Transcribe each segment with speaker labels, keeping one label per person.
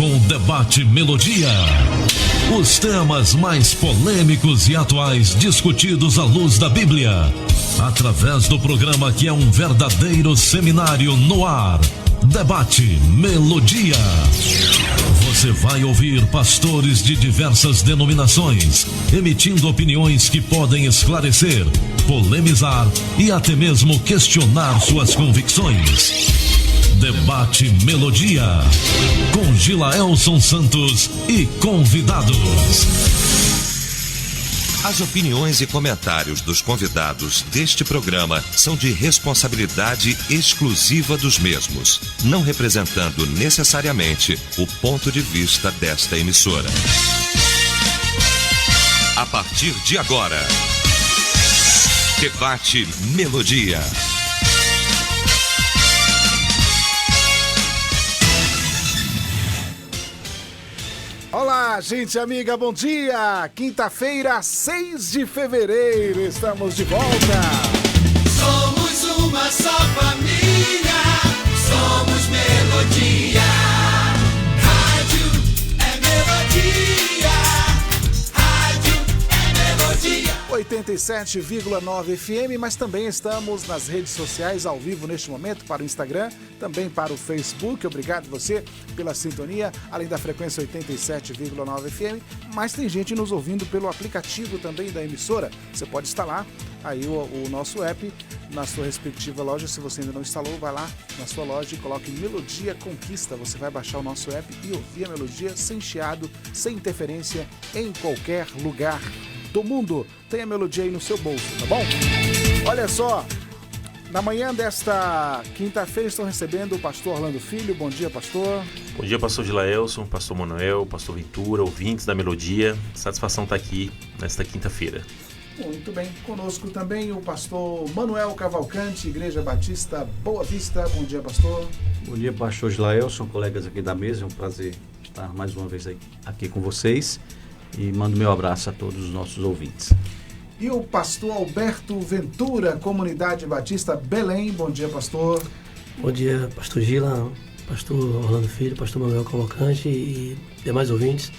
Speaker 1: com o Debate Melodia. Os temas mais polêmicos e atuais discutidos à luz da Bíblia. Através do programa que é um verdadeiro seminário no ar. Debate Melodia. Você vai ouvir pastores de diversas denominações, emitindo opiniões que podem esclarecer, polemizar e até mesmo questionar suas convicções. Debate Melodia, com Gilaelson Santos e convidados.
Speaker 2: As opiniões e comentários dos convidados deste programa são de responsabilidade exclusiva dos mesmos, não representando necessariamente o ponto de vista desta emissora. A partir de agora, Debate Melodia.
Speaker 3: Olá, gente amiga, bom dia! Quinta-feira, 6 de fevereiro, estamos de volta!
Speaker 4: Somos uma só família, somos Melodia. Rádio é Melodia, rádio é Melodia.
Speaker 3: 87,9 FM, mas também estamos nas redes sociais ao vivo neste momento, para o Instagram, também para o Facebook. Obrigado você pela sintonia, além da frequência 87,9 FM, mas tem gente nos ouvindo pelo aplicativo também da emissora. Você pode instalar aí o nosso app na sua respectiva loja. Se você ainda não instalou, vai lá na sua loja e coloque Melodia Conquista. Você vai baixar o nosso app e ouvir a melodia sem chiado, sem interferência, em qualquer lugar do mundo. Tem a melodia aí no seu bolso, tá bom? Olha só, na manhã desta quinta-feira estou recebendo o pastor Orlando Filho. Bom dia, pastor.
Speaker 5: Bom dia, pastor Gilaelson, pastor Manuel, pastor Ventura, ouvintes da Melodia. Satisfação estar aqui nesta quinta-feira.
Speaker 3: Muito bem, conosco também o pastor Manuel Cavalcante, Igreja Batista Boa Vista. Bom dia, pastor.
Speaker 6: Bom dia, pastor Gilaelson, colegas aqui da mesa. É um prazer estar mais uma vez aqui com vocês. E mando meu abraço a todos os nossos ouvintes.
Speaker 3: E o pastor Alberto Ventura, Comunidade Batista Belém. Bom dia, pastor.
Speaker 7: Bom dia, pastor Gila, pastor Orlando Filho, pastor Manuel Cavalcante e demais ouvintes.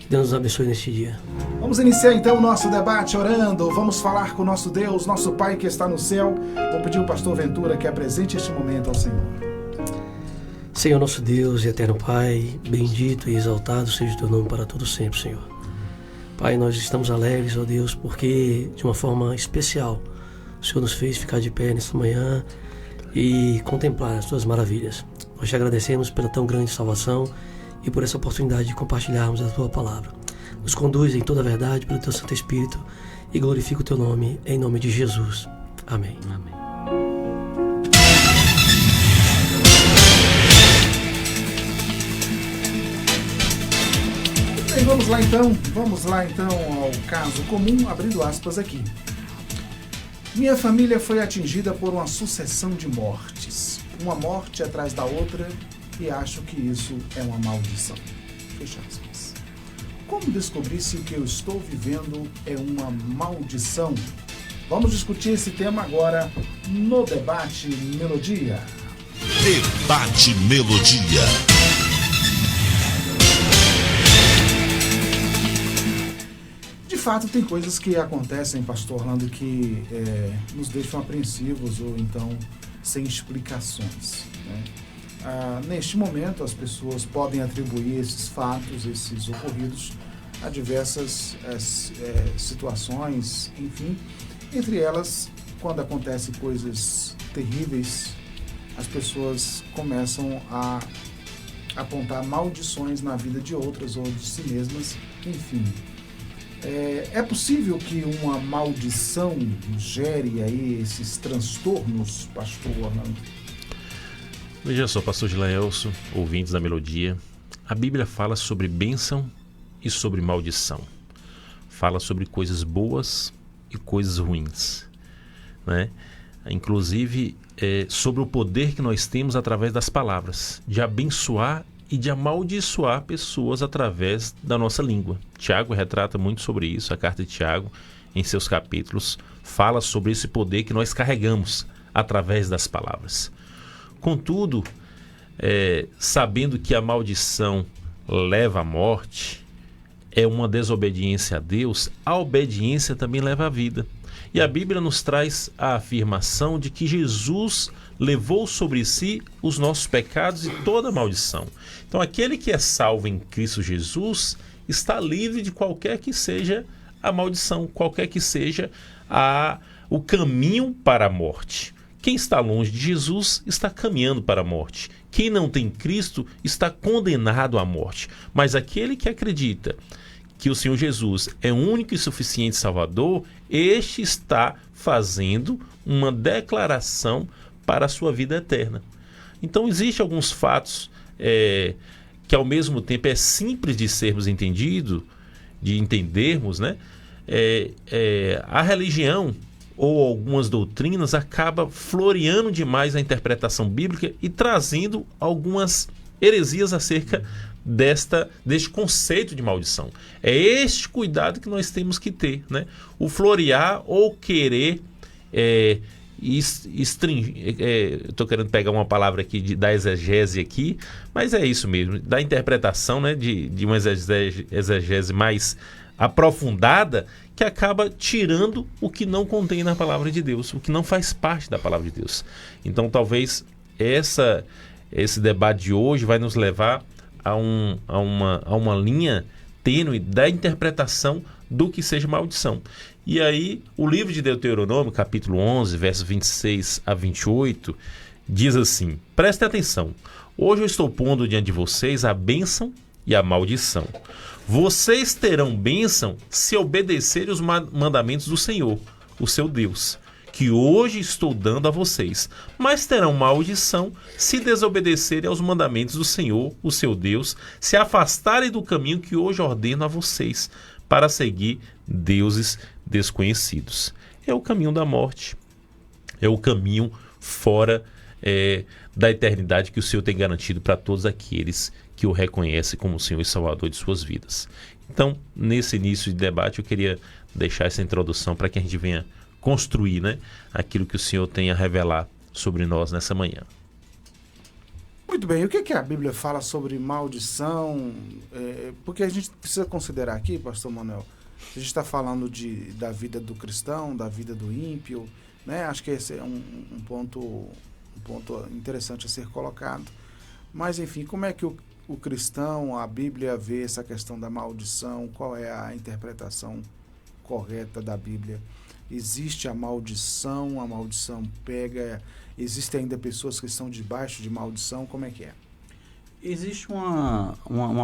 Speaker 7: Que Deus nos abençoe neste dia.
Speaker 3: Vamos iniciar então o nosso debate orando. Vamos falar com o nosso Deus, nosso Pai que está no céu. Vou pedir ao pastor Ventura que apresente este momento ao Senhor.
Speaker 7: Senhor nosso Deus e eterno Pai, bendito e exaltado seja o teu nome para todo sempre, Senhor. Pai, nós estamos alegres, ó Deus, porque de uma forma especial o Senhor nos fez ficar de pé nesta manhã e contemplar as tuas maravilhas. Nós te agradecemos pela tão grande salvação e por essa oportunidade de compartilharmos a tua palavra. Nos conduz em toda a verdade pelo teu Santo Espírito e glorifica o teu nome, em nome de Jesus. Amém.
Speaker 6: Amém.
Speaker 3: Vamos lá então ao caso comum, abrindo aspas aqui. Minha família foi atingida por uma sucessão de mortes, uma morte atrás da outra, e acho que isso é uma maldição. Fecha aspas. Como descobrir se o que eu estou vivendo é uma maldição? Vamos discutir esse tema agora no Debate Melodia.
Speaker 1: Debate Melodia.
Speaker 3: De fato, tem coisas que acontecem, pastor Orlando, que nos deixam apreensivos ou então sem explicações, né? Neste momento, as pessoas podem atribuir esses fatos, esses ocorridos, a diversas situações, enfim. Entre elas, quando acontecem coisas terríveis, as pessoas começam a apontar maldições na vida de outras ou de si mesmas, enfim. É possível que uma maldição gere aí esses transtornos, pastor Orlando?
Speaker 5: Veja só, pastor Gilaelson, ouvintes da Melodia, a Bíblia fala sobre bênção e sobre maldição. Fala sobre coisas boas e coisas ruins, né? Inclusive sobre o poder que nós temos através das palavras, de abençoar e de amaldiçoar pessoas através da nossa língua. Tiago retrata muito sobre isso. A carta de Tiago, em seus capítulos, fala sobre esse poder que nós carregamos através das palavras. Contudo, sabendo que a maldição leva à morte, é uma desobediência a Deus, a obediência também leva à vida. E a Bíblia nos traz a afirmação de que Jesus levou sobre si os nossos pecados e toda a maldição. Então, aquele que é salvo em Cristo Jesus está livre de qualquer que seja a maldição, qualquer que seja o caminho para a morte. Quem está longe de Jesus está caminhando para a morte. Quem não tem Cristo está condenado à morte. Mas aquele que acredita que o Senhor Jesus é o único e suficiente Salvador, este está fazendo uma declaração para a sua vida eterna. Então, existem alguns fatos que ao mesmo tempo é simples de sermos de entendermos, né? A religião ou algumas doutrinas acaba floreando demais a interpretação bíblica e trazendo algumas heresias acerca deste conceito de maldição. É este cuidado que nós temos que ter, né? O florear ou querer estou querendo pegar uma palavra aqui da exegese aqui, mas é isso mesmo, da interpretação, né, de uma exegese mais aprofundada, que acaba tirando o que não contém na palavra de Deus, o que não faz parte da palavra de Deus. Então talvez esse debate de hoje vai nos levar a uma linha tênue da interpretação do que seja maldição. E aí, o livro de Deuteronômio, capítulo 11, versos 26 a 28, diz assim: prestem atenção, hoje eu estou pondo diante de vocês a bênção e a maldição. Vocês terão bênção se obedecerem os mandamentos do Senhor, o seu Deus, que hoje estou dando a vocês, mas terão maldição se desobedecerem aos mandamentos do Senhor, o seu Deus, se afastarem do caminho que hoje ordeno a vocês, para seguir deuses desconhecidos. É o caminho da morte, é o caminho fora da eternidade que o Senhor tem garantido para todos aqueles que o reconhecem como Senhor e Salvador de suas vidas. Então, nesse início de debate, eu queria deixar essa introdução para que a gente venha construir, né, aquilo que o Senhor tem a revelar sobre nós nessa manhã.
Speaker 3: Muito bem, o que a Bíblia fala sobre maldição? Porque a gente precisa considerar aqui, pastor Manuel, a gente está falando da vida do cristão, da vida do ímpio, né? Acho que esse é um ponto interessante a ser colocado. Mas, enfim, como é que o cristão, a Bíblia vê essa questão da maldição? Qual é a interpretação correta da Bíblia? Existe a maldição pega... Existem ainda pessoas que estão debaixo de maldição, como é que é?
Speaker 6: Existe uma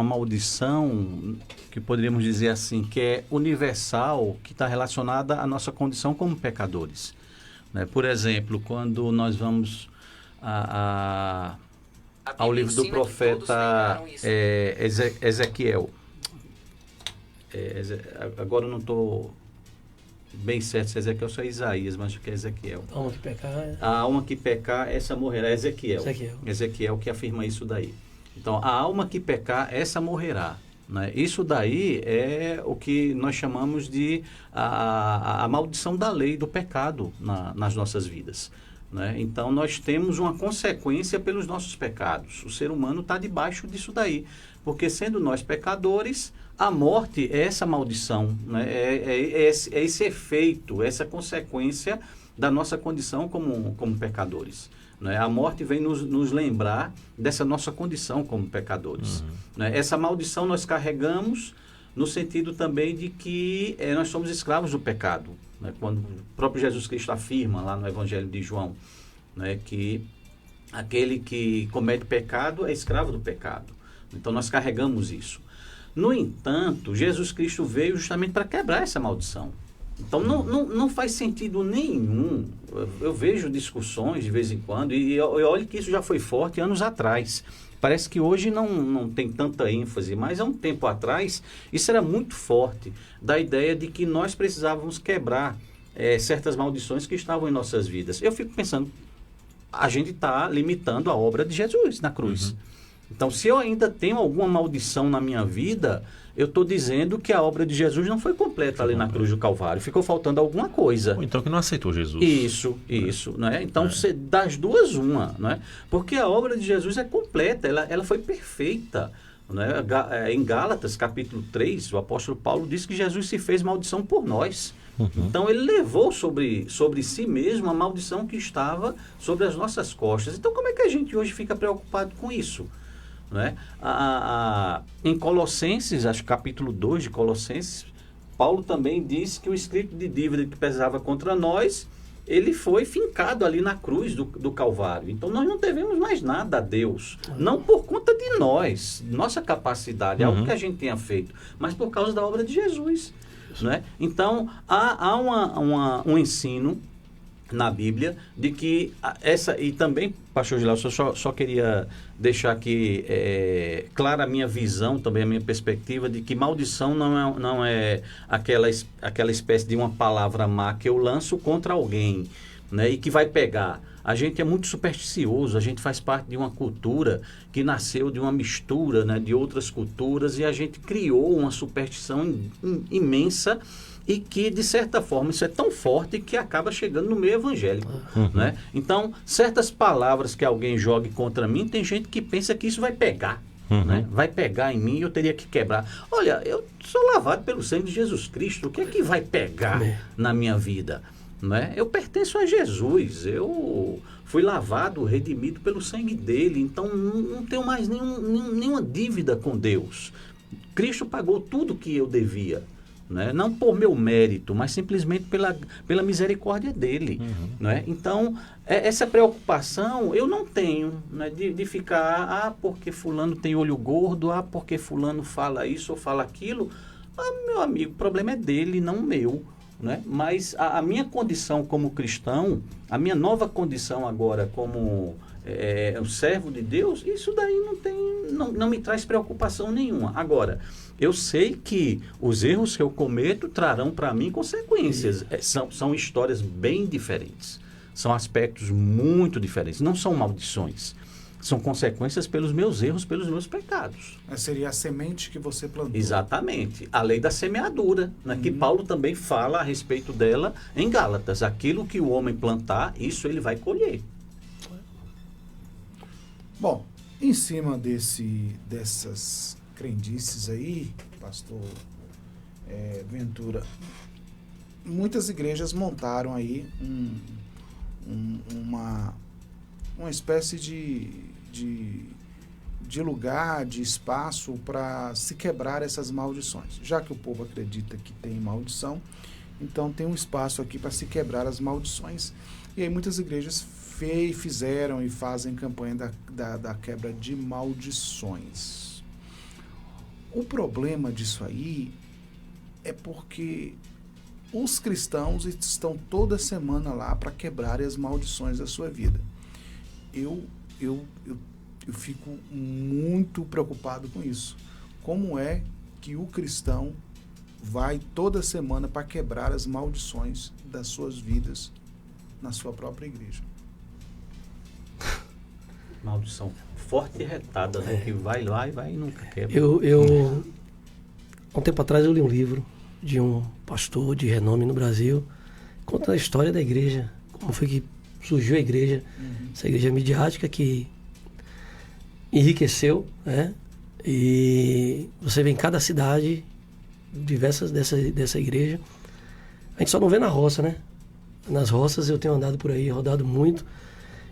Speaker 6: maldição, que poderíamos dizer assim, que é universal, que está relacionada à nossa condição como pecadores. Né? Por exemplo, quando nós vamos ao livro do profeta Ezequiel. Agora eu não estou bem certo se Ezequiel ou Isaías, mas acho que é Ezequiel.
Speaker 7: A alma que pecar...
Speaker 6: A alma que pecar, essa morrerá. Ezequiel que afirma isso daí. Então, a alma que pecar, essa morrerá. Né? Isso daí é o que nós chamamos de a maldição da lei do pecado nas nossas vidas. Né? Então, nós temos uma consequência pelos nossos pecados. O ser humano está debaixo disso daí. Porque, sendo nós pecadores, a morte é essa maldição, né? É esse efeito, essa consequência da nossa condição como pecadores. Né? A morte vem nos lembrar dessa nossa condição como pecadores. Né? Essa maldição nós carregamos no sentido também de que nós somos escravos do pecado. Né? Quando o próprio Jesus Cristo afirma lá no Evangelho de João, né, que aquele que comete pecado é escravo do pecado. Então nós carregamos isso. No entanto, Jesus Cristo veio justamente para quebrar essa maldição. Então não faz sentido nenhum. Eu vejo discussões de vez em quando, e olha que isso já foi forte anos atrás. Parece que hoje não tem tanta ênfase, mas há um tempo atrás isso era muito forte, da ideia de que nós precisávamos quebrar certas maldições que estavam em nossas vidas. Eu fico pensando, a gente está limitando a obra de Jesus na cruz. Então, se eu ainda tenho alguma maldição na minha vida, eu estou dizendo que a obra de Jesus não foi completa ali na cruz do Calvário. Ficou faltando alguma coisa.
Speaker 5: Ou então que não aceitou Jesus.
Speaker 6: Isso. Né? Então, das duas, uma. Né? Porque a obra de Jesus é completa, ela foi perfeita. Né? Em Gálatas, capítulo 3, o apóstolo Paulo diz que Jesus se fez maldição por nós. Então, ele levou sobre si mesmo a maldição que estava sobre as nossas costas. Então, como é que a gente hoje fica preocupado com isso? Né? Em Colossenses, acho que capítulo 2 de Colossenses, Paulo também diz que o escrito de dívida que pesava contra nós, ele foi fincado ali na cruz do Calvário. Então, nós não devemos mais nada a Deus. Não por conta de nós, nossa capacidade, algo que a gente tenha feito, mas por causa da obra de Jesus. Né? Então, há um ensino na Bíblia de que e também, pastor Gilácio, eu só queria deixar aqui clara a minha visão, também a minha perspectiva de que maldição não é aquela espécie de uma palavra má que eu lanço contra alguém, né, e que vai pegar. A gente é muito supersticioso, a gente faz parte de uma cultura que nasceu de uma mistura, né, de outras culturas, e a gente criou uma superstição imensa e que, de certa forma, isso é tão forte que acaba chegando no meio evangélico. Né? Então, certas palavras que alguém jogue contra mim, tem gente que pensa que isso vai pegar. Né? Vai pegar em mim e eu teria que quebrar. Olha, eu sou lavado pelo sangue de Jesus Cristo, o que é que vai pegar na minha vida? Né? Eu pertenço a Jesus, eu fui lavado, redimido pelo sangue dele, então não tenho mais nenhuma dívida com Deus. Cristo pagou tudo que eu devia, né? Não por meu mérito, mas simplesmente pela misericórdia dele. Né? Então, essa preocupação eu não tenho, né, de ficar, porque fulano tem olho gordo, porque fulano fala isso ou fala aquilo. Meu amigo, o problema é dele, não meu. Né? Mas a minha condição como cristão, a minha nova condição agora como um servo de Deus, isso daí não me traz preocupação nenhuma. Agora, eu sei que os erros que eu cometo trarão para mim consequências. São histórias bem diferentes. São aspectos muito diferentes. Não são maldições. São consequências pelos meus erros, pelos meus pecados.
Speaker 3: Seria a semente que você plantou.
Speaker 6: Exatamente. A lei da semeadura, né, que Paulo também fala a respeito dela em Gálatas. Aquilo que o homem plantar, isso ele vai colher.
Speaker 3: Bom, em cima dessas crendices aí, pastor Ventura, muitas igrejas montaram aí uma espécie de lugar, de espaço para se quebrar essas maldições. Já que o povo acredita que tem maldição, então tem um espaço aqui para se quebrar as maldições. E aí muitas igrejas fizeram e fazem campanha da quebra de maldições. O problema disso aí é porque os cristãos estão toda semana lá para quebrar as maldições da sua vida. Eu fico muito preocupado com isso. Como é que o cristão vai toda semana para quebrar as maldições das suas vidas na sua própria igreja?
Speaker 6: Maldição forte e retada, né? Que vai lá e vai e nunca quebra.
Speaker 7: Há um tempo atrás eu li um livro de um pastor de renome no Brasil, conta a história da igreja, como foi que surgiu a igreja, essa igreja midiática que enriqueceu, né? E você vê em cada cidade diversas dessa igreja. A gente só não vê na roça, né? Nas roças eu tenho andado por aí, rodado muito,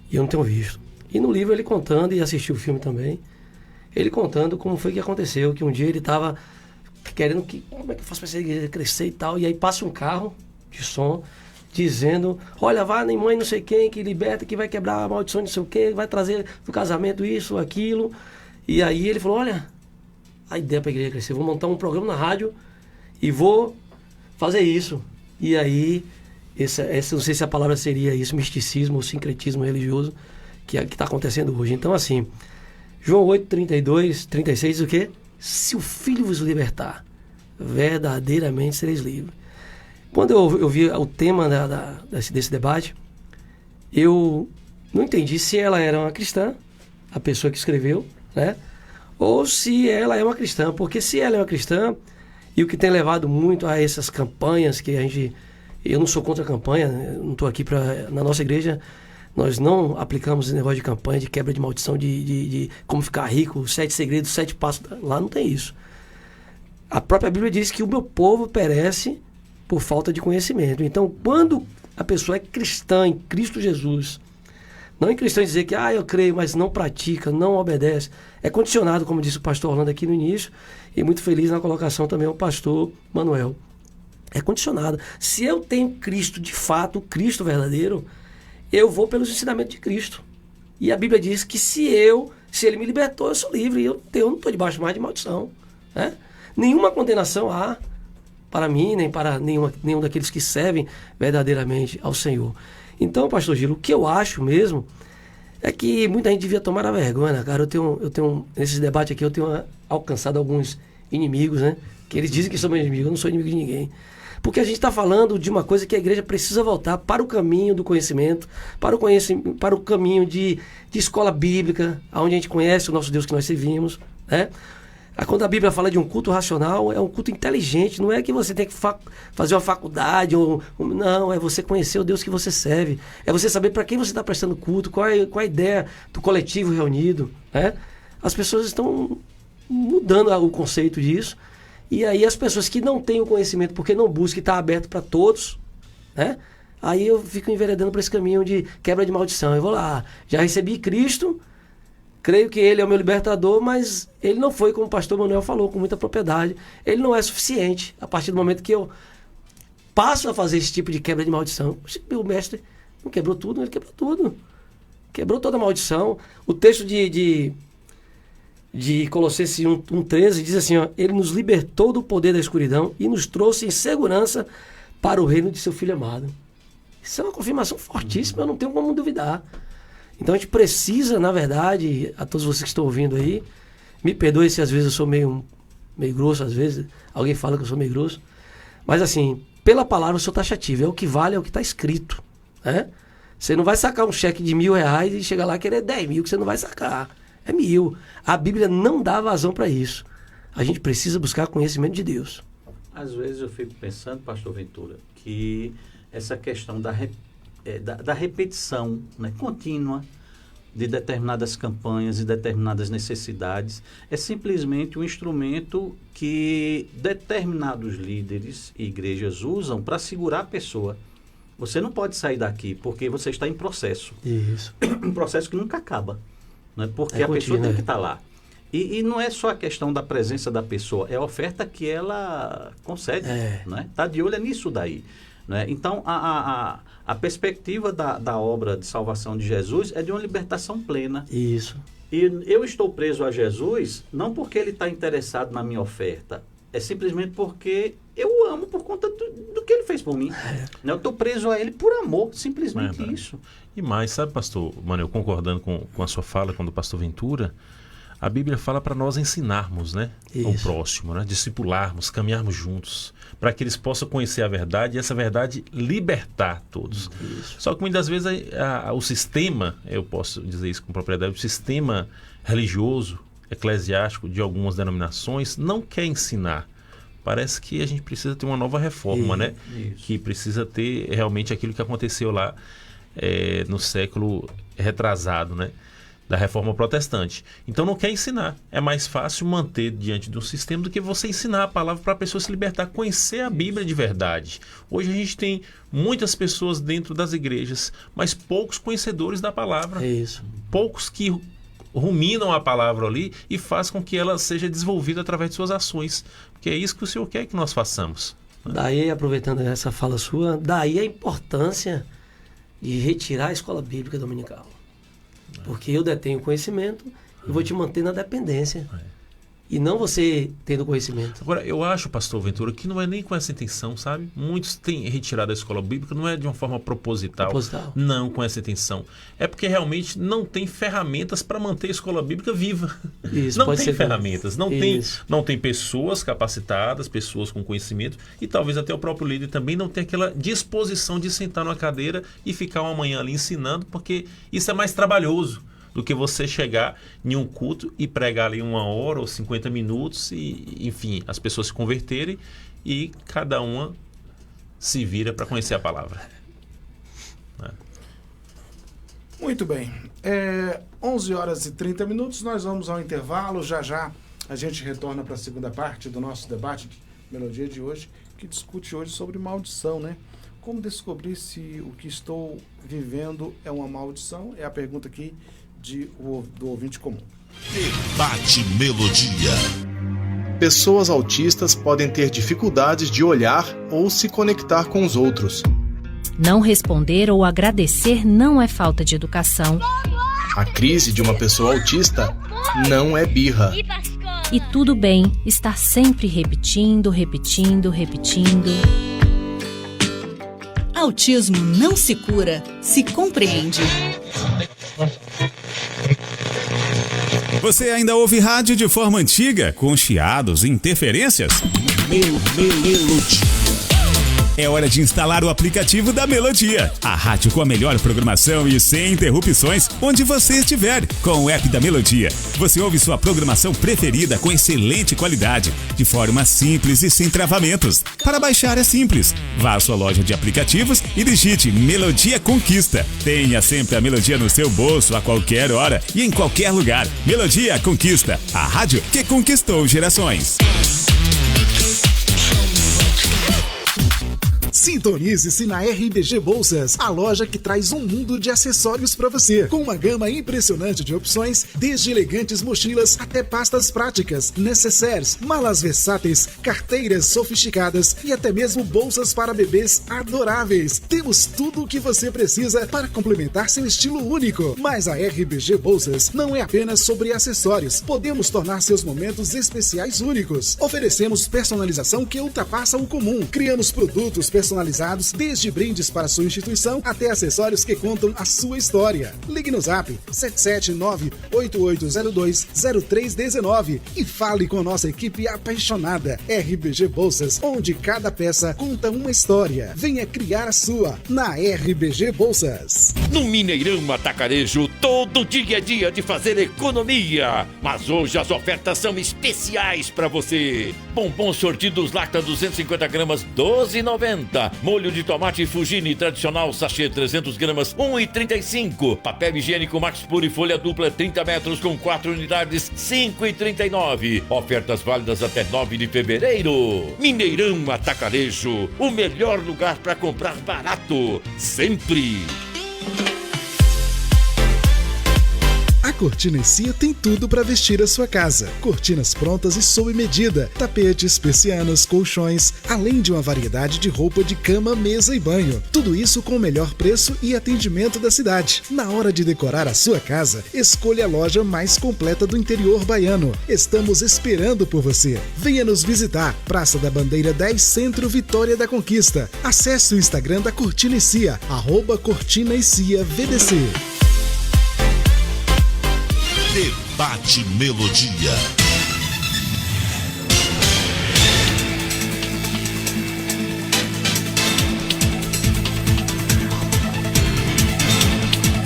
Speaker 7: e eu não tenho visto. E no livro ele contando, e assisti o filme também, ele contando como foi que aconteceu, que um dia ele estava querendo como é que eu faço para essa igreja crescer e tal, e aí passa um carro de som dizendo, olha, vá nem mãe não sei quem, que liberta, que vai quebrar a maldição de não sei o quê, vai trazer do casamento isso, aquilo. E aí ele falou, olha, a ideia para a igreja crescer, vou montar um programa na rádio e vou fazer isso. E aí, essa não sei se a palavra seria isso, misticismo ou sincretismo religioso, que está acontecendo hoje. Então, assim, João 8, 32, 36, diz o quê? Se o Filho vos libertar, verdadeiramente sereis livres. Quando eu vi o tema desse debate, eu não entendi se ela era uma cristã, a pessoa que escreveu, né? ou se ela é uma cristã. Porque se ela é uma cristã, e o que tem levado muito a essas campanhas que a gente... Eu não sou contra a campanha, não estou aqui para... Na nossa igreja, nós não aplicamos esse negócio de campanha, de quebra de maldição, de como ficar rico, 7 segredos, 7 passos. Lá não tem isso. A própria Bíblia diz que o meu povo perece por falta de conhecimento. Então, quando a pessoa é cristã em Cristo Jesus, não em cristão dizer que eu creio, mas não pratica, não obedece, é condicionado, como disse o pastor Orlando aqui no início, e muito feliz na colocação também o pastor Manuel. É condicionado. Se eu tenho Cristo de fato, o Cristo verdadeiro, eu vou pelos ensinamentos de Cristo. E a Bíblia diz que se ele me libertou, eu sou livre, e eu não estou debaixo mais de maldição, né? Nenhuma condenação há para mim, nem para nenhum daqueles que servem verdadeiramente ao Senhor. Então, pastor Gilo, o que eu acho mesmo é que muita gente devia tomar a vergonha, né, cara? Eu tenho nesse debate aqui, eu tenho alcançado alguns inimigos, né? Que eles dizem que são meus inimigos, eu não sou inimigo de ninguém. Porque a gente está falando de uma coisa que a igreja precisa voltar para o caminho do conhecimento, para o caminho de escola bíblica, onde a gente conhece o nosso Deus que nós servimos, né? Quando a Bíblia fala de um culto racional, é um culto inteligente, não é que você tem que fazer uma faculdade, não, é você conhecer o Deus que você serve, é você saber para quem você está prestando culto, qual é a ideia do coletivo reunido, né? As pessoas estão mudando o conceito disso, e aí as pessoas que não têm o conhecimento, porque não buscam e está aberto para todos, né? Aí eu fico enveredando para esse caminho de quebra de maldição. Eu vou lá, já recebi Cristo, creio que ele é o meu libertador, mas ele não foi, como o pastor Manuel falou, com muita propriedade. Ele não é suficiente a partir do momento que eu passo a fazer esse tipo de quebra de maldição. O mestre não quebrou tudo, ele quebrou tudo. Quebrou toda a maldição. O texto de Colossenses 1,13 diz assim, ele nos libertou do poder da escuridão e nos trouxe em segurança para o reino de seu Filho amado. Isso é uma confirmação fortíssima, eu não tenho como duvidar. Então a gente precisa, na verdade, a todos vocês que estão ouvindo aí, me perdoe se às vezes eu sou meio grosso, às vezes alguém fala que eu sou meio grosso, mas assim, pela palavra eu sou taxativo, é o que vale, é o que está escrito, né? Você não vai sacar um cheque de R$1.000 e chegar lá e querer 10 mil, que você não vai sacar, é 1.000. A Bíblia não dá vazão para isso. A gente precisa buscar conhecimento de Deus.
Speaker 6: Às vezes eu fico pensando, pastor Ventura, que essa questão da repetição, né, contínua de determinadas campanhas e determinadas necessidades é simplesmente um instrumento que determinados líderes e igrejas usam para segurar a pessoa. Você não pode sair daqui porque você está em processo.
Speaker 7: Isso.
Speaker 6: Um processo que nunca acaba, né, porque a pessoa tem que estar lá. E não é só a questão da presença da pessoa, é a oferta que ela concede. Né? Tá de olho nisso daí. Né? Então, a perspectiva da obra de salvação de Jesus é de uma libertação plena.
Speaker 7: Isso.
Speaker 6: E eu estou preso a Jesus não porque ele está interessado na minha oferta, é simplesmente porque eu o amo por conta do que ele fez por mim. Eu estou preso a ele por amor, simplesmente isso.
Speaker 5: E mais, sabe, pastor Manuel, concordando com a sua fala, quando o pastor Ventura, a Bíblia fala para nós ensinarmos, né, ao próximo, né, discipularmos, caminharmos juntos, para que eles possam conhecer a verdade e essa verdade libertar todos.
Speaker 7: Isso.
Speaker 5: Só que muitas vezes o sistema, eu posso dizer isso com propriedade, o sistema religioso, eclesiástico de algumas denominações não quer ensinar. Parece que a gente precisa ter uma nova reforma, né?
Speaker 6: Isso.
Speaker 5: Que precisa ter realmente aquilo que aconteceu lá no século retrasado, né? Da reforma protestante. Então não quer ensinar. É mais fácil manter diante do sistema do que você ensinar a palavra para a pessoa se libertar, conhecer a Bíblia de verdade. Hoje a gente tem muitas pessoas dentro das igrejas, mas poucos conhecedores da palavra.
Speaker 7: Isso.
Speaker 5: Poucos que ruminam a palavra ali e faz com que ela seja desenvolvida através de suas ações. Porque é isso que o Senhor quer que nós façamos.
Speaker 7: Daí, aproveitando essa fala sua, daí a importância de retirar a escola bíblica dominical. Porque eu detenho conhecimento e vou te manter na dependência. E não você tendo conhecimento.
Speaker 5: Agora, eu acho, pastor Ventura, que não é nem com essa intenção, sabe? Muitos têm retirado a escola bíblica, não é de uma forma proposital. Não com essa intenção. É porque realmente não tem ferramentas para manter a escola bíblica viva.
Speaker 7: Isso,
Speaker 5: não tem ferramentas, não tem pessoas capacitadas, pessoas com conhecimento, e talvez até o próprio líder também não tem aquela disposição de sentar numa cadeira e ficar uma manhã ali ensinando, porque isso é mais trabalhoso do que você chegar em um culto e pregar ali 1 hora ou 50 minutos e, enfim, as pessoas se converterem e cada uma se vira para conhecer a palavra.
Speaker 3: Muito bem. 11 horas e 30 minutos, nós vamos ao intervalo. Já já a gente retorna para a segunda parte do nosso debate de Melodia de hoje, que discute hoje sobre maldição, né? Como descobrir se o que estou vivendo é uma maldição? É a pergunta aqui do ouvinte comum.
Speaker 1: Debate Melodia.
Speaker 8: Pessoas autistas podem ter dificuldades de olhar ou se conectar com os outros.
Speaker 9: Não responder ou agradecer não é falta de educação.
Speaker 8: A crise de uma pessoa autista não é birra.
Speaker 9: E tudo bem estar sempre repetindo.
Speaker 10: Autismo não se cura, se compreende.
Speaker 11: Você ainda ouve rádio de forma antiga, com chiados e interferências? Melodia. É hora de instalar o aplicativo da Melodia. A rádio com a melhor programação e sem interrupções, onde você estiver. Com o app da Melodia, você ouve sua programação preferida com excelente qualidade, de forma simples e sem travamentos. Para baixar é simples. Vá à sua loja de aplicativos e digite Melodia Conquista. Tenha sempre a Melodia no seu bolso, a qualquer hora e em qualquer lugar. Melodia Conquista, a rádio que conquistou gerações.
Speaker 12: Sintonize-se na RBG Bolsas, a loja que traz um mundo de acessórios para você, com uma gama impressionante de opções, desde elegantes mochilas até pastas práticas, necessaires, malas versáteis, carteiras sofisticadas e até mesmo bolsas para bebês adoráveis. Temos tudo o que você precisa para complementar seu estilo único. Mas a RBG Bolsas não é apenas sobre acessórios. Podemos tornar seus momentos especiais únicos. Oferecemos personalização que ultrapassa o comum. Criamos produtos personalizados, desde brindes para sua instituição até acessórios que contam a sua história. Ligue no Zap 779-8802-0319 e fale com nossa equipe apaixonada. RBG Bolsas, onde cada peça conta uma história. Venha criar a sua na RBG Bolsas.
Speaker 13: No Mineirão Atacarejo, todo dia é dia de fazer economia. Mas hoje as ofertas são especiais para você. Bombons sortidos Lacta 250 gramas, R$12,90. Molho de tomate Fugini tradicional sachê 300 gramas, R$1,35. Papel higiênico Max Pure folha dupla 30 metros com 4 unidades, R$5,39. Ofertas válidas até 9 de fevereiro. Mineirão Atacarejo, o melhor lugar para comprar barato, sempre.
Speaker 12: A Cortina Cia tem tudo para vestir a sua casa. Cortinas prontas e sob medida, tapetes, persianas, colchões, além de uma variedade de roupa de cama, mesa e banho. Tudo isso com o melhor preço e atendimento da cidade. Na hora de decorar a sua casa, escolha a loja mais completa do interior baiano. Estamos esperando por você. Venha nos visitar. Praça da Bandeira 10, Centro, Vitória da Conquista. Acesse o Instagram da Cortina Cia, @Cortina-Cia-VDC.
Speaker 1: Debate Melodia.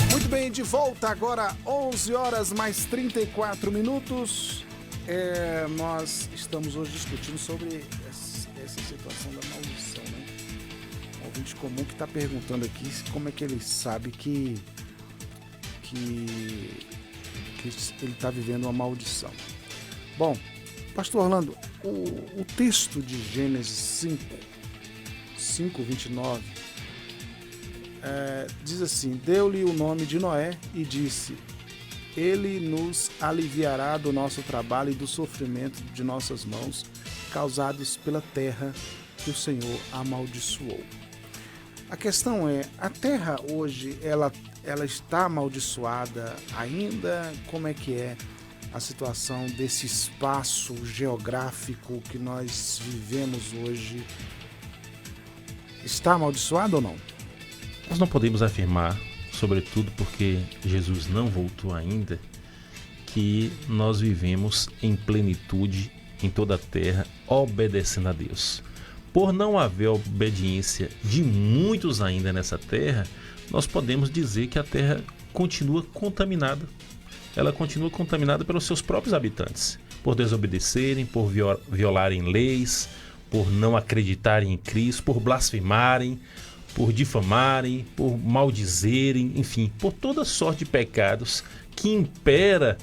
Speaker 3: Muito bem, de volta agora, 11 horas mais 34 minutos. Nós estamos hoje discutindo sobre essa situação da maldição, né? Um ouvinte comum que está perguntando aqui como é que ele sabe que ele está vivendo uma maldição. Bom, pastor Orlando, o texto de Gênesis 5:29 diz assim: deu-lhe o nome de Noé e disse: ele nos aliviará do nosso trabalho e do sofrimento de nossas mãos, causados pela terra que o Senhor amaldiçoou. A questão é, a terra hoje, ela está amaldiçoada ainda? Como é que é a situação desse espaço geográfico que nós vivemos hoje? Está amaldiçoado ou não?
Speaker 5: Nós não podemos afirmar, sobretudo porque Jesus não voltou ainda, que nós vivemos em plenitude em toda a terra, obedecendo a Deus. Por não haver obediência de muitos ainda nessa terra, nós podemos dizer que a terra continua contaminada. ela continua contaminada pelos seus próprios habitantes, por desobedecerem, por violarem leis, por não acreditarem em Cristo, por blasfemarem, por difamarem, por maldizerem, enfim, por toda sorte de pecados que impera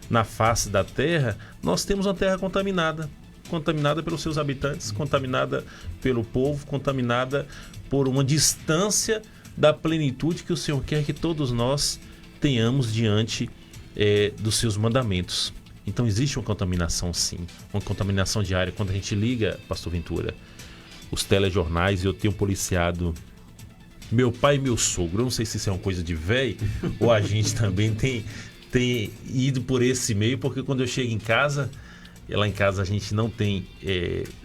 Speaker 5: na face da terra. Nós temos uma terra contaminada pelos seus habitantes, contaminada pelo povo, contaminada por uma distância da plenitude que o Senhor quer que todos nós tenhamos diante dos seus mandamentos. Então existe uma contaminação, sim, uma contaminação diária. Quando a gente liga, pastor Ventura, os telejornais, eu tenho policiado meu pai e meu sogro. Eu não sei se isso é uma coisa de velho ou a gente também tem ido por esse meio, porque quando eu chego em casa, e lá em casa a gente não tem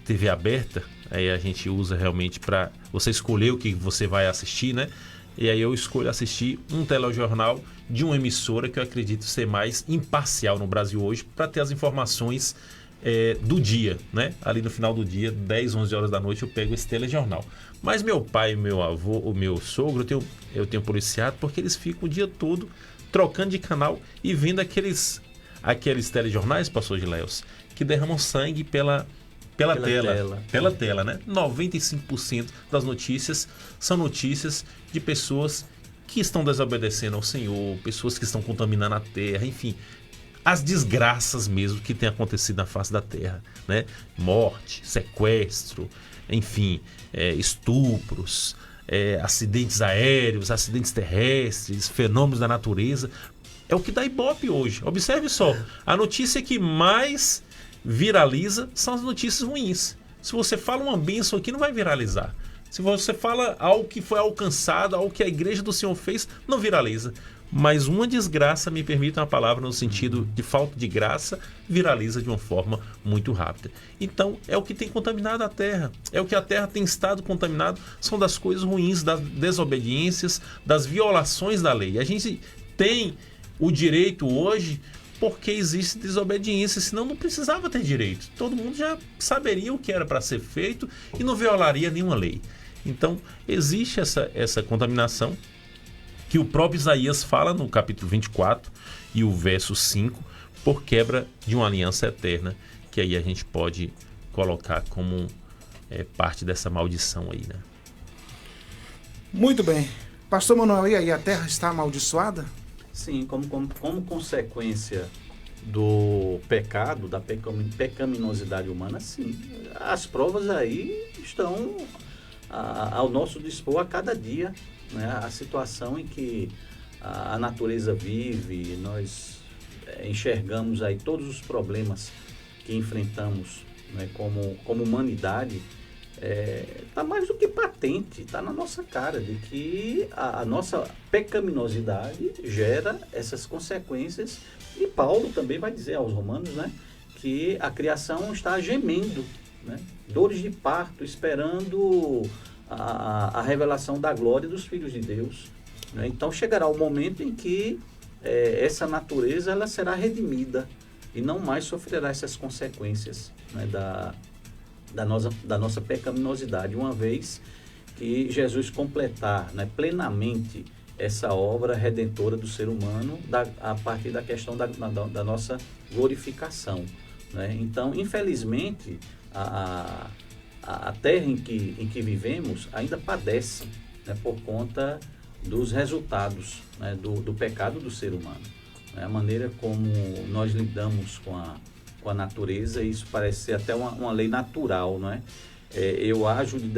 Speaker 5: TV aberta, aí a gente usa realmente para você escolher o que você vai assistir, né? E aí eu escolho assistir um telejornal de uma emissora que eu acredito ser mais imparcial no Brasil hoje, para ter as informações do dia, né? Ali no final do dia, 10, 11 horas da noite, eu pego esse telejornal. Mas meu pai, meu avô, o meu sogro, eu tenho policiado, porque eles ficam o dia todo trocando de canal e vendo aqueles telejornais, pastor Gileus, que derramam sangue pela tela, né? 95% das notícias são notícias de pessoas que estão desobedecendo ao Senhor, pessoas que estão contaminando a terra, enfim, as desgraças mesmo que têm acontecido na face da terra, né? Morte, sequestro, enfim, estupros, acidentes aéreos, acidentes terrestres, fenômenos da natureza. É o que dá ibope hoje. Observe só, a notícia que mais viraliza são as notícias ruins. Se você fala uma bênção aqui, não vai viralizar. Se você fala algo que foi alcançado, algo que a igreja do Senhor fez, não viraliza. Mas uma desgraça, me permita uma palavra no sentido de falta de graça, viraliza de uma forma muito rápida. Então, é o que tem contaminado a terra. É o que a terra tem estado contaminado. São das coisas ruins, das desobediências, das violações da lei. A gente tem o direito hoje porque existe desobediência, senão não precisava ter direito. Todo mundo já saberia o que era para ser feito e não violaria nenhuma lei. Então, existe essa contaminação que o próprio Isaías fala no capítulo 24 e o verso 5, por quebra de uma aliança eterna, que aí a gente pode colocar como parte dessa maldição aí, né?
Speaker 3: Muito bem. Pastor Manuel, e aí, a terra está amaldiçoada?
Speaker 6: Sim, como consequência do pecado, da pecaminosidade humana, sim. As provas aí estão ao nosso dispor a cada dia, né? A situação em que a natureza vive, nós enxergamos aí todos os problemas que enfrentamos, né, como humanidade, está mais do que patente, está na nossa cara de que a nossa pecaminosidade gera essas consequências. E Paulo também vai dizer aos Romanos, né, que a criação está gemendo, né, dores de parto, esperando a revelação da glória dos filhos de Deus, né? Então chegará o momento em que essa natureza ela será redimida e não mais sofrerá essas consequências, né, da nossa pecaminosidade, uma vez que Jesus completar, né, plenamente essa obra redentora do ser humano a partir da questão da nossa glorificação, né? Então, infelizmente, a terra em que vivemos ainda padece, né, por conta dos resultados, né, do pecado do ser humano, né? A maneira como nós lidamos com a natureza, isso parece ser até uma lei natural, não é? Eu ajo de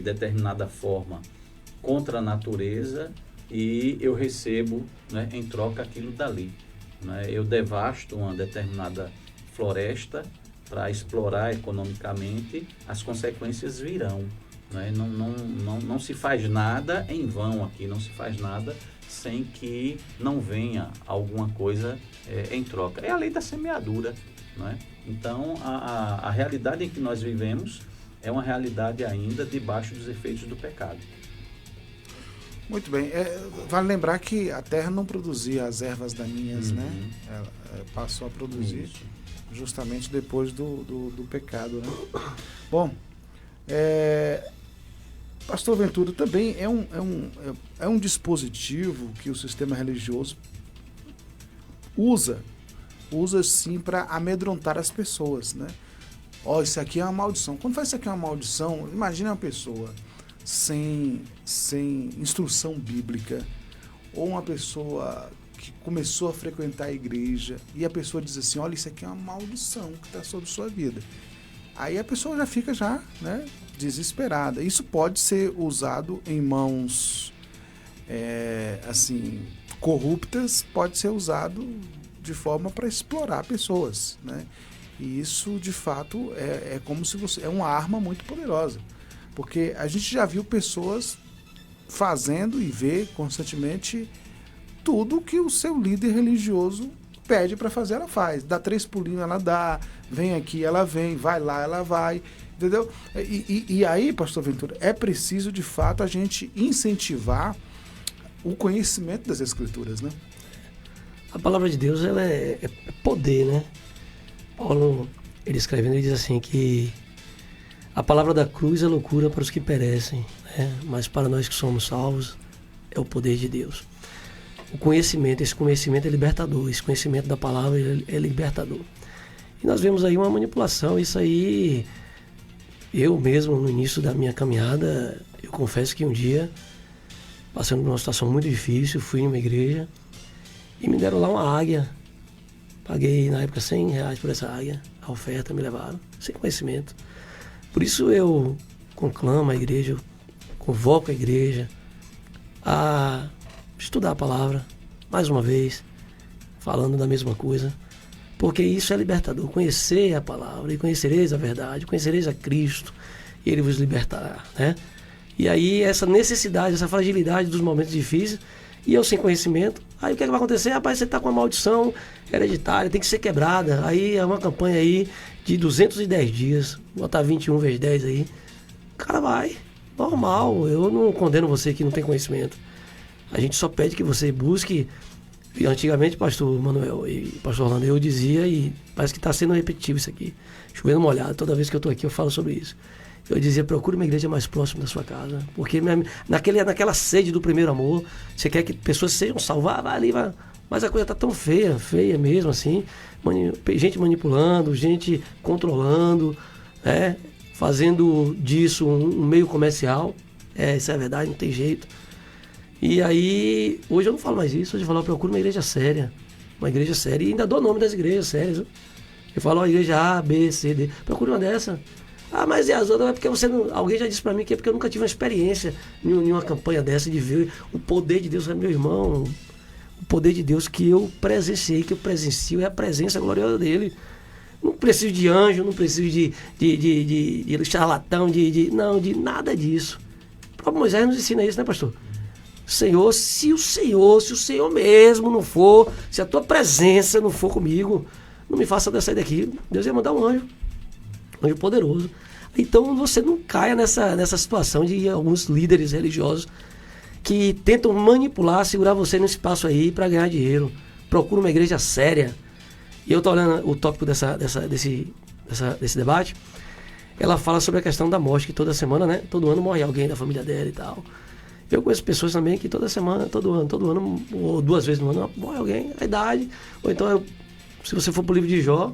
Speaker 6: determinada forma contra a natureza e eu recebo, né, em troca aquilo dali, né? Eu devasto uma determinada floresta para explorar economicamente, as consequências virão, né? Não se faz nada em vão aqui, não se faz nada sem que não venha alguma coisa em troca. É a lei da semeadura, né? Então, a realidade em que nós vivemos é uma realidade ainda debaixo dos efeitos do pecado.
Speaker 3: Muito bem. Vale lembrar que a terra não produzia as ervas daninhas, né? Ela passou a produzir justamente depois do pecado, né? Bom, Pastor Ventura, também é um dispositivo que o sistema religioso usa sim para amedrontar as pessoas, né? Isso aqui é uma maldição. Quando faz isso aqui é uma maldição, imagina uma pessoa sem instrução bíblica, ou uma pessoa que começou a frequentar a igreja e a pessoa diz assim, olha, isso aqui é uma maldição que está sobre sua vida. Aí a pessoa já fica né, desesperada. Isso pode ser usado em mãos assim, corruptas, pode ser usado de forma para explorar pessoas, né? E isso, de fato, é como se é uma arma muito poderosa. Porque a gente já viu pessoas fazendo e vê constantemente tudo que o seu líder religioso pede para fazer, ela faz. Dá 3 pulinhos, ela dá. Vem aqui, ela vem. Vai lá, ela vai. Entendeu? E aí, pastor Ventura, é preciso, de fato, a gente incentivar o conhecimento das Escrituras, né?
Speaker 7: A palavra de Deus, ela é poder, né? Paulo, ele escrevendo, ele diz assim que a palavra da cruz é loucura para os que perecem, né? Mas para nós que somos salvos, é o poder de Deus. O conhecimento, esse conhecimento é libertador, esse conhecimento da palavra é libertador. E nós vemos aí uma manipulação, isso aí, eu mesmo, no início da minha caminhada, eu confesso que um dia, passando por uma situação muito difícil, fui em uma igreja e me deram lá uma águia. Paguei, na época, R$100 por essa águia. A oferta me levaram, sem conhecimento. Por isso eu conclamo a igreja, eu convoco a igreja a estudar a palavra, mais uma vez, falando da mesma coisa. Porque isso é libertador. Conhecer a palavra, e conhecereis a verdade, conhecereis a Cristo, e Ele vos libertará, né? E aí essa necessidade, essa fragilidade dos momentos difíceis, e eu sem conhecimento, aí o que é que vai acontecer? Rapaz, você está com uma maldição hereditária, tem que ser quebrada. Aí é uma campanha aí de 210 dias, botar 21 vezes 10 aí. O cara vai, normal, eu não condeno você que não tem conhecimento. A gente só pede que você busque. E antigamente, pastor Manuel e pastor Orlando, eu dizia, e parece que está sendo repetitivo isso aqui, chovendo molhado, toda vez que eu estou aqui eu falo sobre isso. Eu dizia, procure uma igreja mais próxima da sua casa, porque naquela sede do primeiro amor, você quer que pessoas sejam salvas, vai ali, vai. Mas a coisa está tão feia mesmo assim, gente manipulando, gente controlando, né? Fazendo disso um meio comercial, isso é verdade, não tem jeito. E aí, hoje eu não falo mais isso, hoje eu falo, procure uma igreja séria, e ainda dou o nome das igrejas sérias. Eu falo, igreja A, B, C, D, procure uma dessa. Mas e as outras? É porque você não... Alguém já disse pra mim que é porque eu nunca tive uma experiência em uma campanha dessa de ver o poder de Deus. Meu irmão, o poder de Deus que eu presenciei, que eu presencio, é a presença gloriosa dele. Não preciso de anjo, não preciso de charlatão, de nada disso. O próprio Moisés nos ensina isso, né, pastor? Senhor, se o Senhor mesmo não for, se a tua presença não for comigo, não me faça sair daqui. Deus ia mandar um anjo poderoso. Então você não caia nessa situação de alguns líderes religiosos que tentam manipular, segurar você nesse espaço aí para ganhar dinheiro. Procura uma igreja séria. E eu estou olhando o tópico desse debate. Ela fala sobre a questão da morte, que toda semana, né? Todo ano morre alguém da família dela e tal. Eu conheço pessoas também que toda semana, todo ano, ou 2 vezes no ano, morre alguém, a idade. Ou então, se você for pro livro de Jó,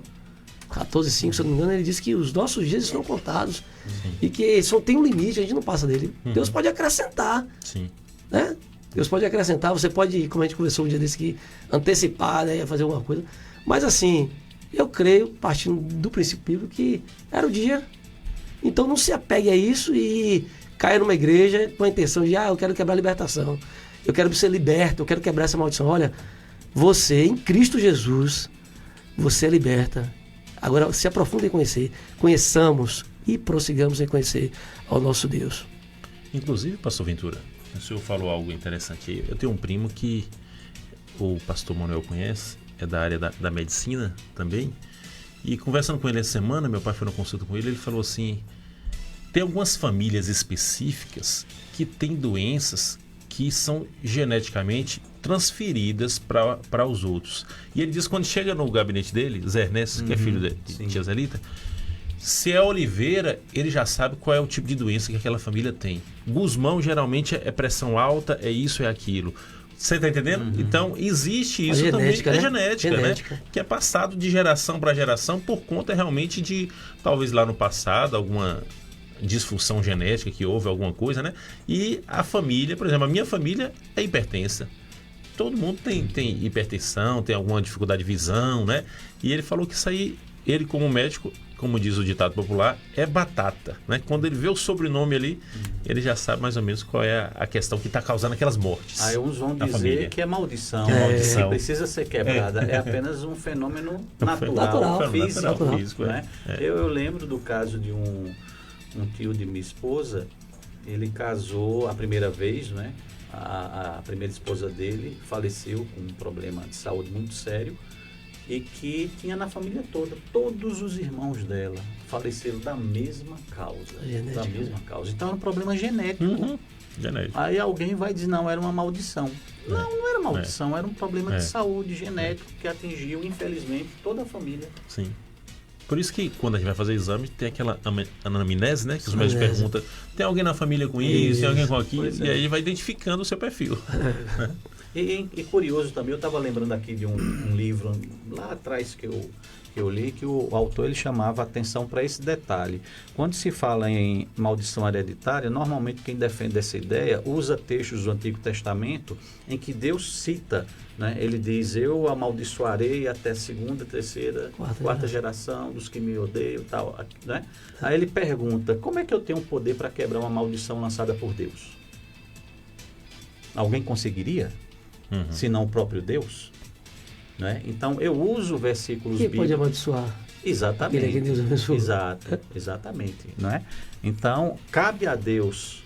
Speaker 7: 14:5, se eu não me engano, ele diz que os nossos dias estão contados. Sim. E que tem um limite, a gente não passa dele. Deus pode acrescentar. Sim. Né? Deus pode acrescentar, você pode, como a gente conversou um dia desse, que antecipar, né, fazer alguma coisa. Mas assim, eu creio, partindo do princípio que era o dia. Então não se apegue a isso e caia numa igreja com a intenção de, eu quero quebrar a libertação. Eu quero ser liberto, eu quero quebrar essa maldição. Olha, você, em Cristo Jesus, você é liberta. Agora, se aprofunde em conhecer. Conheçamos e prossigamos em conhecer ao nosso Deus.
Speaker 5: Inclusive, pastor Ventura, o senhor falou algo interessante aí. Eu tenho um primo que o pastor Manuel conhece, é da área da medicina também. E conversando com ele essa semana, meu pai foi na consulta com ele, ele falou assim, tem algumas famílias específicas que têm doenças que são geneticamente transferidas para os outros. E ele diz que quando chega no gabinete dele, Zé Ernesto, que é filho de tia Zelita, se é Oliveira, ele já sabe qual é o tipo de doença que aquela família tem. Guzmão geralmente é pressão alta, é isso, é aquilo. Você está entendendo? Então, existe isso
Speaker 7: genética,
Speaker 5: também.
Speaker 7: né?
Speaker 5: É genética, né? Que é passado de geração para geração por conta realmente de, talvez lá no passado, alguma disfunção genética que houve, alguma coisa, né? E a família, por exemplo, a minha família é hipertensa. Todo mundo tem hipertensão, tem alguma dificuldade de visão, né? E ele falou que isso aí, ele como médico, como diz o ditado popular, é batata, né? Quando ele vê o sobrenome ali, ele já sabe mais ou menos qual é a questão que está causando aquelas mortes.
Speaker 6: Aí uns vão dizer
Speaker 5: família.
Speaker 6: que é maldição,
Speaker 5: maldição.
Speaker 6: que precisa ser quebrada. É apenas um fenômeno natural, físico. Né? Eu lembro do caso de um tio de minha esposa. Ele casou a primeira vez, né? A primeira esposa dele faleceu com um problema de saúde muito sério e que tinha na família toda. Todos os irmãos dela faleceram da mesma causa. Então era um problema genético.
Speaker 5: Genético.
Speaker 6: Aí alguém vai dizer, não, era uma maldição. Não era maldição, era um problema de saúde genético que atingiu, infelizmente, toda a família.
Speaker 5: Sim. Por isso que quando a gente vai fazer exame, tem aquela anamnese, né? Que os médicos perguntam, tem alguém na família com isso, tem alguém com aquilo, e aí vai identificando o seu perfil.
Speaker 6: E curioso também, eu estava lembrando aqui de um livro lá atrás que eu li, que o autor ele chamava atenção para esse detalhe. Quando se fala em maldição hereditária, normalmente quem defende essa ideia usa textos do Antigo Testamento em que Deus cita, né? Ele diz, eu amaldiçoarei até a segunda, terceira, quarta geração dos que me odeiam, tal, né? Aí ele pergunta, como é que eu tenho poder para quebrar uma maldição lançada por Deus? Alguém conseguiria? Se não o próprio Deus? Né? Então eu uso versículos
Speaker 7: bíblicos. Quem pode amaldiçoar?
Speaker 6: Exatamente.
Speaker 7: Aquele que Deus abençoa.
Speaker 6: Exatamente. Né? Então cabe a Deus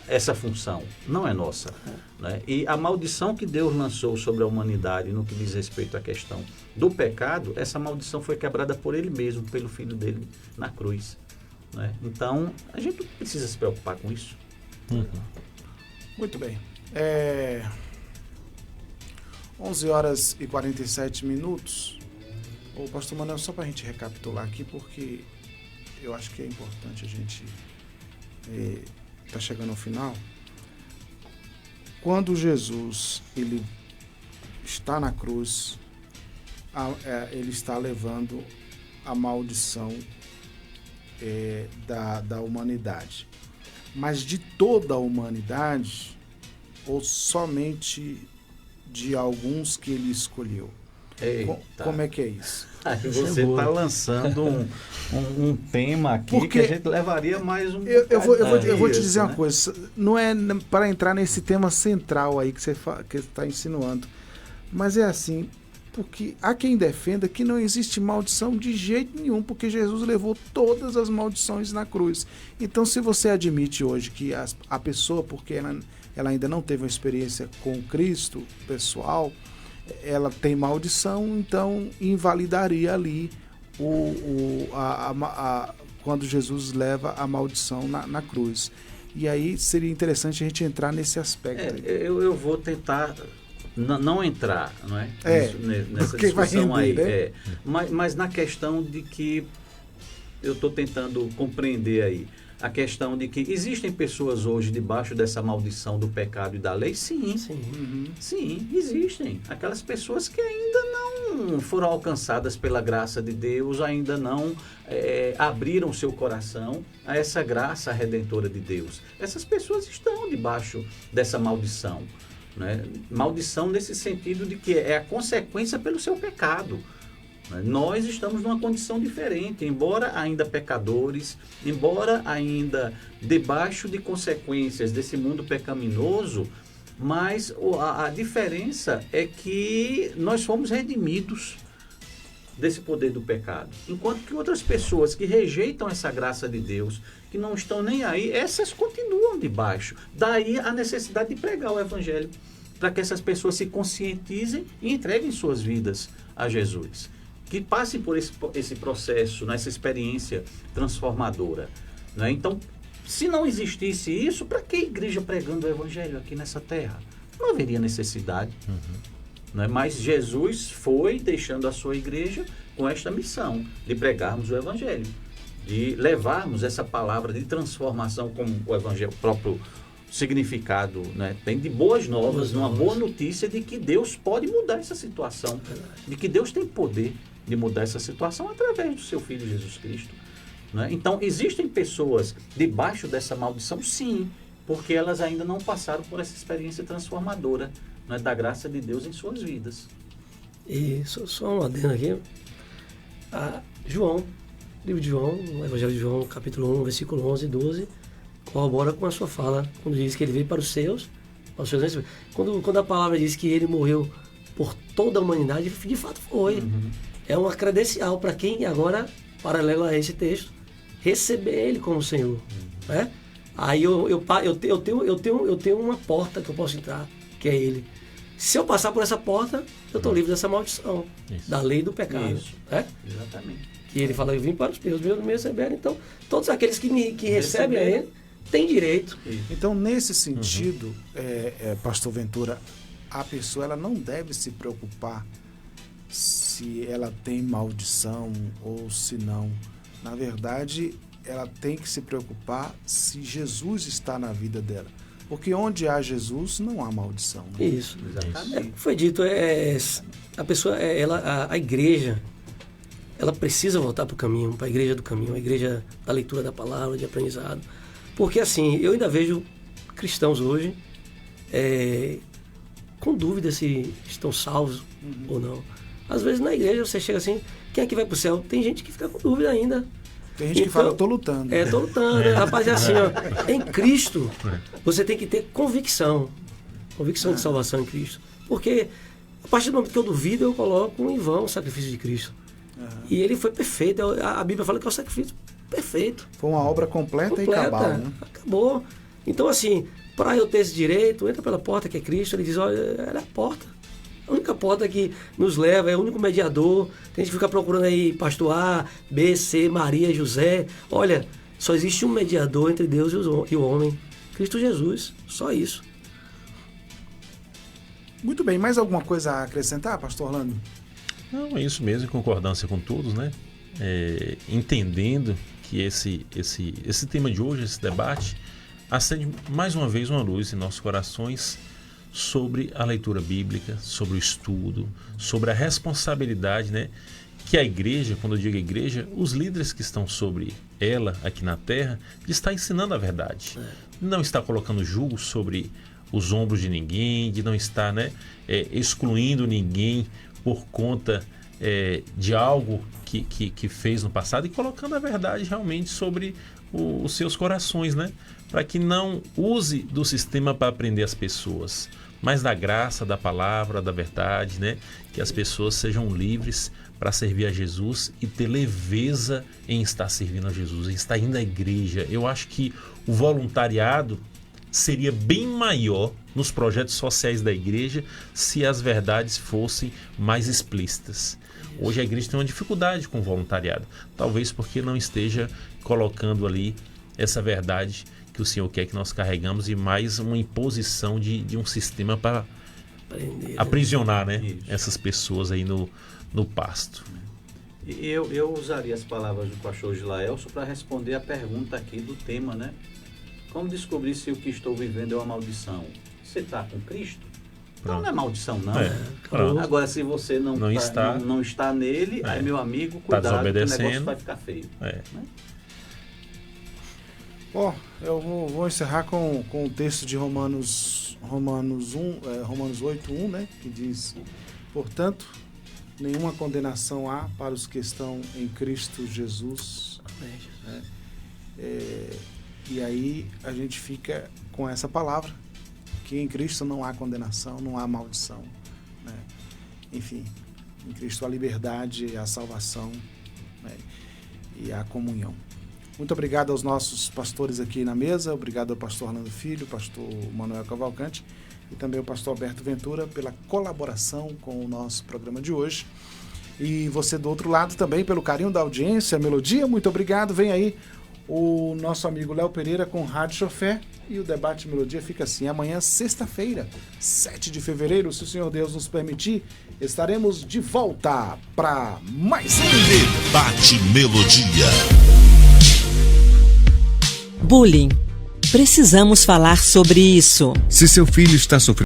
Speaker 6: essa função, não é nossa. Né? E a maldição que Deus lançou sobre a humanidade no que diz respeito à questão do pecado, essa maldição foi quebrada por Ele mesmo, pelo Filho dele na cruz. Né? Então a gente não precisa se preocupar com isso.
Speaker 3: Muito bem. 11 horas e 47 minutos. Ô, pastor Manuel, só para a gente recapitular aqui, porque eu acho que é importante a gente tá chegando ao final. Quando Jesus ele está na cruz, ele está levando a maldição da humanidade. Mas de toda a humanidade, ou somente de alguns que ele escolheu? Como é que é isso?
Speaker 6: Aí você está lançando um tema aqui porque que a gente levaria mais um...
Speaker 3: Eu vou te dizer uma coisa, não é para entrar nesse tema central aí que você está insinuando, mas é assim, porque há quem defenda que não existe maldição de jeito nenhum, porque Jesus levou todas as maldições na cruz. Então, se você admite hoje que a pessoa, porque ela ainda não teve uma experiência com Cristo pessoal, ela tem maldição, então invalidaria ali quando Jesus leva a maldição na cruz. E aí seria interessante a gente entrar nesse aspecto. Eu
Speaker 6: vou tentar não entrar, não é? Nessa
Speaker 3: discussão vai render,
Speaker 6: aí. Né? Mas na questão de que eu estou tentando compreender aí. A questão de que existem pessoas hoje debaixo dessa maldição do pecado e da lei? Sim. Sim, existem. Aquelas pessoas que ainda não foram alcançadas pela graça de Deus, ainda não abriram seu coração a essa graça redentora de Deus. Essas pessoas estão debaixo dessa maldição. Né? Maldição nesse sentido de que é a consequência pelo seu pecado. Nós estamos numa condição diferente, embora ainda pecadores, embora ainda debaixo de consequências desse mundo pecaminoso, mas a diferença é que nós fomos redimidos desse poder do pecado. Enquanto que outras pessoas que rejeitam essa graça de Deus, que não estão nem aí, essas continuam debaixo. Daí a necessidade de pregar o Evangelho, para que essas pessoas se conscientizem e entreguem suas vidas a Jesus. Que passem por esse processo, essa experiência transformadora. Né? Então, se não existisse isso, para que a igreja pregando o Evangelho aqui nessa terra? Não haveria necessidade. Né? Mas Jesus foi deixando a sua igreja com esta missão de pregarmos o Evangelho, de levarmos essa palavra de transformação, como o Evangelho, o próprio significado, né? Tem de boas novas, uma boa notícia de que Deus pode mudar essa situação, de que Deus tem poder de mudar essa situação através do seu Filho Jesus Cristo. Né? Então, existem pessoas debaixo dessa maldição, sim, porque elas ainda não passaram por essa experiência transformadora, né, da graça de Deus em suas vidas.
Speaker 7: E só um adendo aqui. João, livro de João, o Evangelho de João, capítulo 1, versículo 11 e 12, corrobora com a sua fala, quando diz que ele veio para os seus quando a palavra diz que ele morreu por toda a humanidade, de fato foi. É uma credencial para quem agora, paralelo a esse texto, receber ele como Senhor. Né? Aí eu tenho uma porta que eu posso entrar, que é ele. Se eu passar por essa porta, eu estou livre dessa maldição, da lei do pecado. Né?
Speaker 6: Exatamente.
Speaker 7: Que ele fala, eu vim para os meus me receberam. Então, todos aqueles que recebem a ele, têm direito.
Speaker 3: Então, nesse sentido, Pastor Ventura, a pessoa ela não deve se preocupar se ela tem maldição ou se não. Na verdade, ela tem que se preocupar se Jesus está na vida dela. Porque onde há Jesus, não há maldição. Né?
Speaker 7: Isso. Exatamente. Foi dito, a pessoa, a igreja, ela precisa voltar para o caminho, para a igreja do caminho, a igreja da leitura da palavra, de aprendizado. Porque assim, eu ainda vejo cristãos hoje com dúvida se estão salvos ou não. Às vezes na igreja você chega assim, quem é que vai para o céu? Tem gente que fica com dúvida ainda.
Speaker 3: Tem gente que fala, eu tô lutando.
Speaker 7: Tô lutando. Rapaz, é assim, ó, em Cristo, você tem que ter convicção de salvação em Cristo. Porque a partir do momento que eu duvido, eu coloco em vão o sacrifício de Cristo. E ele foi perfeito. A Bíblia fala que é o sacrifício perfeito.
Speaker 3: Foi uma obra completa e cabal, né?
Speaker 7: Acabou. Então, assim, para eu ter esse direito, entra pela porta que é Cristo. Ele diz, olha, ela é a porta. A única porta que nos leva, é o único mediador. Tem gente que fica procurando aí pastor A, B, C, Maria, José. Olha, só existe um mediador entre Deus e o homem. Cristo Jesus. Só isso.
Speaker 3: Muito bem. Mais alguma coisa a acrescentar, pastor Orlando?
Speaker 5: Não, é isso mesmo, em concordância com todos, né? Entendendo que esse tema de hoje, esse debate, acende mais uma vez uma luz em nossos corações sobre a leitura bíblica, sobre o estudo, sobre a responsabilidade, né, que a igreja, quando eu digo igreja, os líderes que estão sobre ela aqui na terra, de estar ensinando a verdade. Não está colocando julgo sobre os ombros de ninguém, de não estar, né, excluindo ninguém por conta de algo que fez no passado, e colocando a verdade realmente sobre os seus corações, né, para que não use do sistema para prender as pessoas, mas da graça, da palavra, da verdade, né? Que as pessoas sejam livres para servir a Jesus e ter leveza em estar servindo a Jesus, em estar indo à igreja. Eu acho que o voluntariado seria bem maior nos projetos sociais da igreja se as verdades fossem mais explícitas. Hoje a igreja tem uma dificuldade com o voluntariado, talvez porque não esteja colocando ali essa verdade que o Senhor quer que nós carregamos, e mais uma imposição de um sistema para aprisionar, né, essas pessoas aí no pasto.
Speaker 6: E eu usaria as palavras do pastor Gilaelso para responder a pergunta aqui do tema, né? Como descobrir se o que estou vivendo é uma maldição? Você está com Cristo? Então não é maldição, não. Agora, se você não está nele, aí, meu amigo, cuidado, que o negócio vai ficar feio. Né?
Speaker 3: Eu vou encerrar com o texto de Romanos 8:1, né, que diz: portanto, nenhuma condenação há para os que estão em Cristo Jesus. Né? E aí a gente fica com essa palavra, que em Cristo não há condenação, não há maldição. Né? Enfim, em Cristo há liberdade, há salvação, né, e há comunhão. Muito obrigado aos nossos pastores aqui na mesa, obrigado ao pastor Orlando Filho, pastor Manuel Cavalcante e também ao pastor Alberto Ventura pela colaboração com o nosso programa de hoje. E você do outro lado também pelo carinho da audiência, Melodia, muito obrigado. Vem aí o nosso amigo Léo Pereira com Rádio Chofé, e o Debate Melodia fica assim: amanhã, sexta-feira, 7 de fevereiro, se o Senhor Deus nos permitir, estaremos de volta para mais um
Speaker 1: Debate Melodia.
Speaker 14: Bullying, Precisamos falar sobre isso.
Speaker 15: Se seu filho está sofrendo